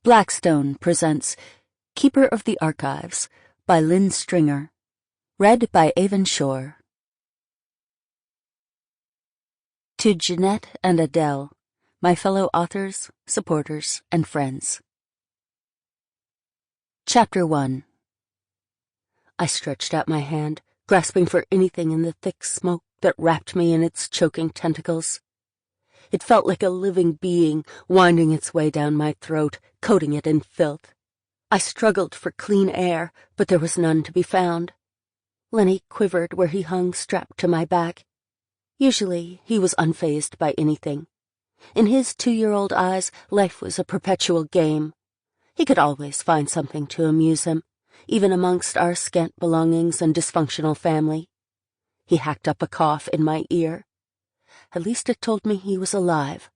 Blackstone presents Keeper of the Archives by Lynne Stringer. Read by Aven. To Jeanette and Adele, my fellow authors, supporters, and friends. Chapter 1. I stretched out my hand, grasping for anything in the thick smoke that wrapped me in its choking tentacles. It felt like a living being winding its way down my throat, coating it in filth. I struggled for clean air, but there was none to be found. Lenny quivered where he hung strapped to my back. Usually he was unfazed by anything. In his 2-year-old eyes, life was a perpetual game. He could always find something to amuse him, even amongst our scant belongings and dysfunctional family. He hacked up a cough in my ear. At least it told me he was alive.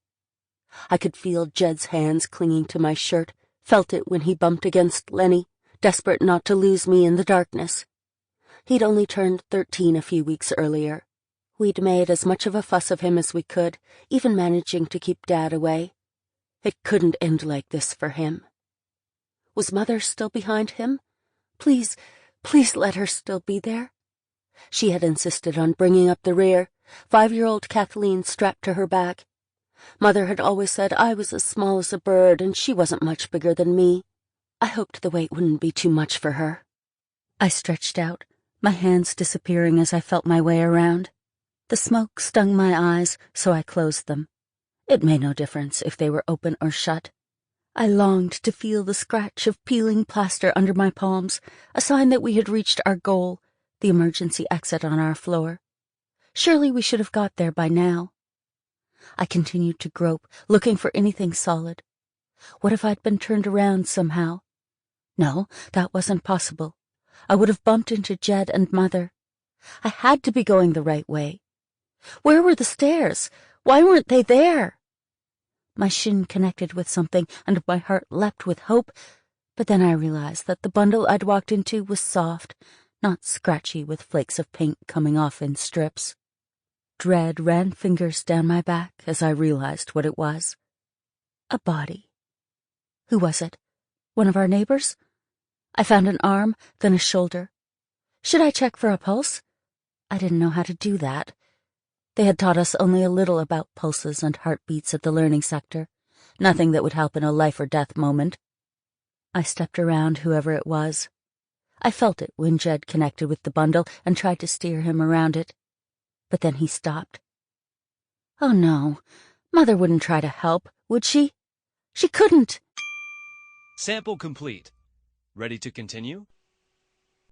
I could feel Jed's hands clinging to my shirt, felt it when he bumped against Lenny, desperate not to lose me in the darkness. He'd only turned 13 a few weeks earlier. We'd made as much of a fuss of him as we could, even managing to keep Dad away. It couldn't end like this for him. Was Mother still behind him? Please let her still be there. She had insisted on bringing up the rear, 5-year-old Kathleen strapped to her back. Mother had always said I was as small as a bird and she wasn't much bigger than me. I hoped the weight wouldn't be too much for her. I stretched out, my hands disappearing as I felt my way around. The smoke stung my eyes, so I closed them. It made no difference if they were open or shut. I longed to feel the scratch of peeling plaster under my palms, a sign that we had reached our goal, the emergency exit on our floor. Surely we should have got there by now. I continued to grope, looking for anything solid. What if I'd been turned around somehow? No, that wasn't possible. I would have bumped into Jed and Mother. I had to be going the right way. Where were the stairs? Why weren't they there? My shin connected with something, and my heart leapt with hope, but then I realized that the bundle I'd walked into was soft, not scratchy with flakes of paint coming off in strips. Dread ran fingers down my back as I realized what it was. A body. Who was it? One of our neighbors? I found an arm, then a shoulder. Should I check for a pulse? I didn't know how to do that. They had taught us only a little about pulses and heartbeats at the learning sector, nothing that would help in a life-or-death moment. I stepped around whoever it was. I felt it when Jed connected with the bundle and tried to steer him around it. But then he stopped. Oh no, Mother wouldn't try to help, would she? She couldn't. Sample complete. Ready to continue?